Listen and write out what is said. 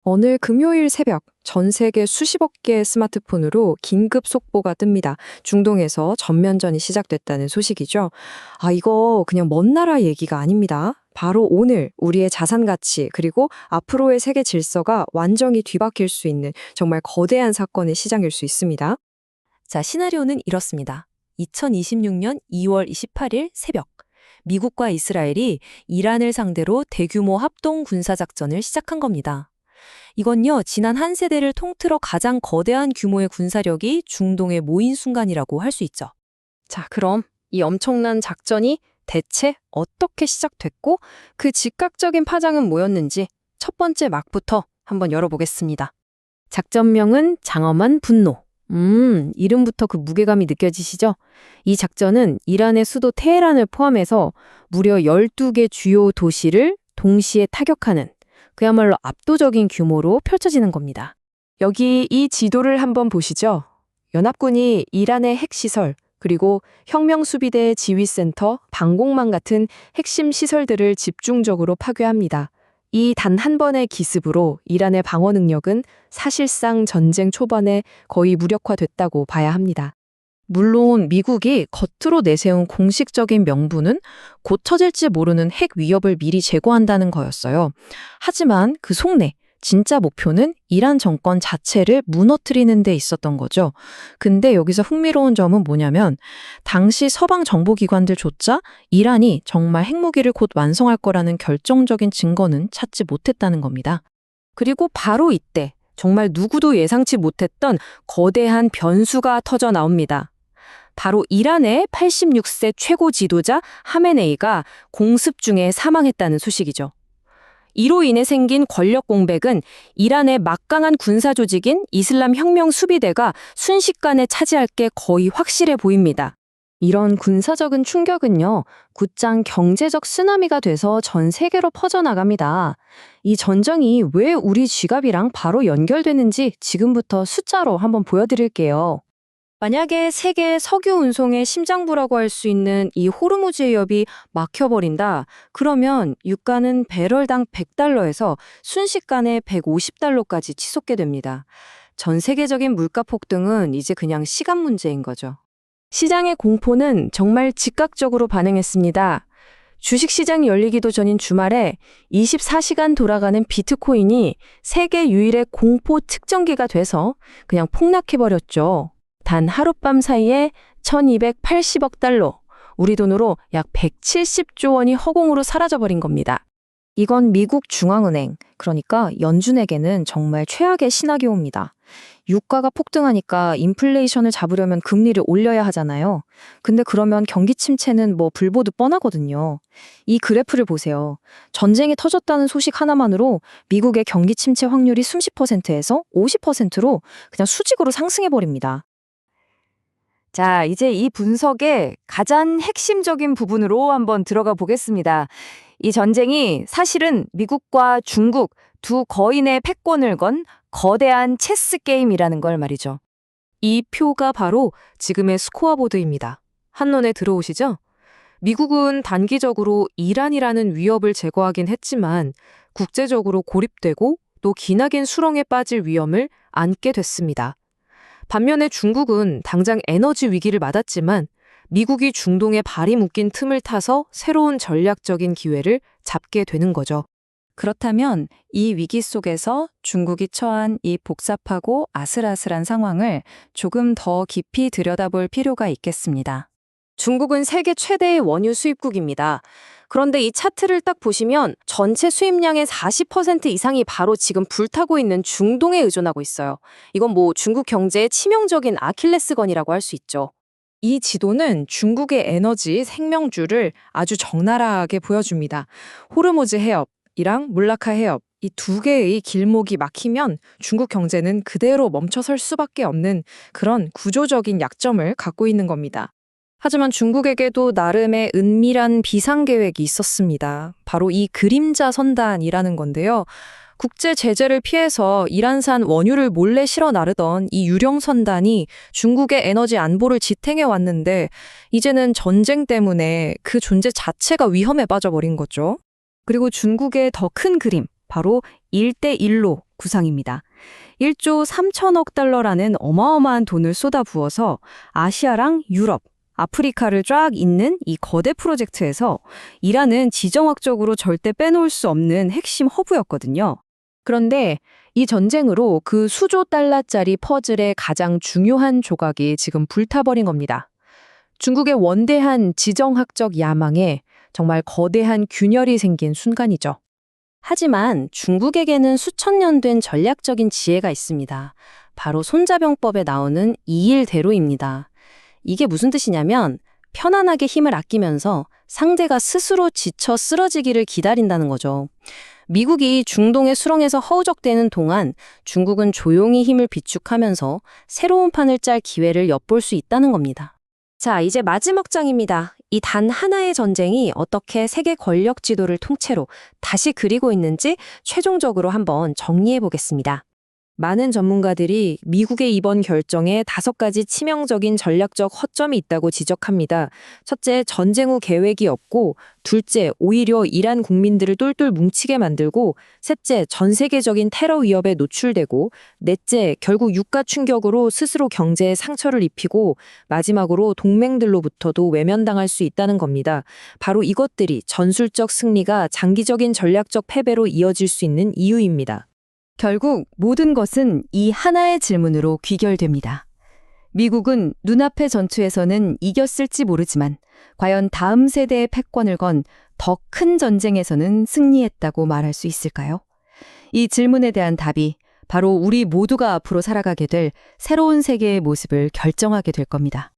어느 금요일 새벽 전 세계 수십억 개의 스마트폰으로 긴급 속보가 뜹니다. 중동에서 전면전이 시작됐다는 소식이죠. 이거 그냥 먼 나라 얘기가 아닙니다. 바로 오늘 우리의 자산 가치 그리고 앞으로의 세계 질서가 완전히 뒤바뀔 수 있는 정말 거대한 사건의 시작일 수 있습니다. 자, 시나리오는 이렇습니다. 2026년 2월 28일 새벽, 미국과 이스라엘이 이란을 상대로 대규모 합동 군사작전을 시작한 겁니다. 이건요, 지난 한 세대를 통틀어 가장 거대한 규모의 군사력이 중동에 모인 순간이라고 할 수 있죠. 자, 그럼 이 엄청난 작전이 대체 어떻게 시작됐고 그 즉각적인 파장은 뭐였는지 첫 번째 막부터 한번 열어보겠습니다. 작전명은 장엄한 분노. 이름부터 그 무게감이 느껴지시죠? 이 작전은 이란의 수도 테헤란을 포함해서 무려 12개 주요 도시를 동시에 타격하는 그야말로 압도적인 규모로 펼쳐지는 겁니다. 여기 이 지도를 한번 보시죠. 연합군이 이란의 핵시설, 그리고 혁명수비대 지휘센터, 방공망 같은 핵심 시설들을 집중적으로 파괴합니다. 이 단 한 번의 기습으로 이란의 방어 능력은 사실상 전쟁 초반에 거의 무력화됐다고 봐야 합니다. 물론 미국이 겉으로 내세운 공식적인 명분은 곧 터질지 모르는 핵 위협을 미리 제거한다는 거였어요. 하지만 그 속내, 진짜 목표는 이란 정권 자체를 무너뜨리는 데 있었던 거죠. 근데 여기서 흥미로운 점은 뭐냐면 당시 서방 정보기관들조차 이란이 정말 핵무기를 곧 완성할 거라는 결정적인 증거는 찾지 못했다는 겁니다. 그리고 바로 이때 정말 누구도 예상치 못했던 거대한 변수가 터져 나옵니다. 바로 이란의 86세 최고 지도자 하메네이가 공습 중에 사망했다는 소식이죠. 이로 인해 생긴 권력 공백은 이란의 막강한 군사 조직인 이슬람 혁명 수비대가 순식간에 차지할 게 거의 확실해 보입니다. 이런 군사적인 충격은요, 곧장 경제적 쓰나미가 돼서 전 세계로 퍼져나갑니다. 이 전쟁이 왜 우리 지갑이랑 바로 연결되는지 지금부터 숫자로 한번 보여드릴게요. 만약에 세계 석유 운송의 심장부라고 할 수 있는 이 호르무즈 해협이 막혀버린다. 그러면 유가는 배럴당 100달러에서 순식간에 150달러까지 치솟게 됩니다. 전 세계적인 물가 폭등은 이제 그냥 시간 문제인 거죠. 시장의 공포는 정말 즉각적으로 반응했습니다. 주식시장이 열리기도 전인 주말에 24시간 돌아가는 비트코인이 세계 유일의 공포 측정기가 돼서 그냥 폭락해버렸죠. 단 하룻밤 사이에 1280억 달러, 우리 돈으로 약 170조 원이 허공으로 사라져버린 겁니다. 이건 미국 중앙은행, 그러니까 연준에게는 정말 최악의 시나리오입니다. 유가가 폭등하니까 인플레이션을 잡으려면 금리를 올려야 하잖아요. 근데 그러면 경기 침체는 불보듯 뻔하거든요. 이 그래프를 보세요. 전쟁이 터졌다는 소식 하나만으로 미국의 경기 침체 확률이 30%에서 50%로 그냥 수직으로 상승해버립니다. 자, 이제 이 분석의 가장 핵심적인 부분으로 한번 들어가 보겠습니다. 이 전쟁이 사실은 미국과 중국 두 거인의 패권을 건 거대한 체스 게임이라는 걸 말이죠. 이 표가 바로 지금의 스코어보드입니다. 한눈에 들어오시죠? 미국은 단기적으로 이란이라는 위협을 제거하긴 했지만 국제적으로 고립되고 또 기나긴 수렁에 빠질 위험을 안게 됐습니다. 반면에 중국은 당장 에너지 위기를 맞았지만 미국이 중동에 발이 묶인 틈을 타서 새로운 전략적인 기회를 잡게 되는 거죠. 그렇다면 이 위기 속에서 중국이 처한 이 복잡하고 아슬아슬한 상황을 조금 더 깊이 들여다볼 필요가 있겠습니다. 중국은 세계 최대의 원유 수입국입니다. 그런데 이 차트를 딱 보시면 전체 수입량의 40% 이상이 바로 지금 불타고 있는 중동에 의존하고 있어요. 이건 중국 경제의 치명적인 아킬레스건이라고 할 수 있죠. 이 지도는 중국의 에너지 생명줄을 아주 적나라하게 보여줍니다. 호르무즈 해협이랑 물라카 해협, 이 두 개의 길목이 막히면 중국 경제는 그대로 멈춰설 수밖에 없는 그런 구조적인 약점을 갖고 있는 겁니다. 하지만 중국에게도 나름의 은밀한 비상계획이 있었습니다. 바로 이 그림자 선단이라는 건데요. 국제 제재를 피해서 이란산 원유를 몰래 실어 나르던 이 유령 선단이 중국의 에너지 안보를 지탱해 왔는데 이제는 전쟁 때문에 그 존재 자체가 위험에 빠져버린 거죠. 그리고 중국의 더 큰 그림, 바로 1대1로 구상입니다. 1조 3천억 달러라는 어마어마한 돈을 쏟아부어서 아시아랑 유럽, 아프리카를 쫙 잇는 이 거대 프로젝트에서 이란은 지정학적으로 절대 빼놓을 수 없는 핵심 허브였거든요. 그런데 이 전쟁으로 그 수조 달러짜리 퍼즐의 가장 중요한 조각이 지금 불타버린 겁니다. 중국의 원대한 지정학적 야망에 정말 거대한 균열이 생긴 순간이죠. 하지만 중국에게는 수천 년 된 전략적인 지혜가 있습니다. 바로 손자병법에 나오는 이일대로입니다. 이게 무슨 뜻이냐면 편안하게 힘을 아끼면서 상대가 스스로 지쳐 쓰러지기를 기다린다는 거죠. 미국이 중동의 수렁에서 허우적대는 동안 중국은 조용히 힘을 비축하면서 새로운 판을 짤 기회를 엿볼 수 있다는 겁니다. 자, 이제 마지막 장입니다. 이 단 하나의 전쟁이 어떻게 세계 권력 지도를 통째로 다시 그리고 있는지 최종적으로 한번 정리해 보겠습니다. 많은 전문가들이 미국의 이번 결정에 5가지 치명적인 전략적 허점이 있다고 지적합니다. 첫째, 전쟁 후 계획이 없고, 둘째, 오히려 이란 국민들을 똘똘 뭉치게 만들고, 셋째, 전 세계적인 테러 위협에 노출되고, 넷째, 결국 유가 충격으로 스스로 경제에 상처를 입히고, 마지막으로 동맹들로부터도 외면당할 수 있다는 겁니다. 바로 이것들이 전술적 승리가 장기적인 전략적 패배로 이어질 수 있는 이유입니다. 결국 모든 것은 이 하나의 질문으로 귀결됩니다. 미국은 눈앞의 전투에서는 이겼을지 모르지만 과연 다음 세대의 패권을 건 더 큰 전쟁에서는 승리했다고 말할 수 있을까요? 이 질문에 대한 답이 바로 우리 모두가 앞으로 살아가게 될 새로운 세계의 모습을 결정하게 될 겁니다.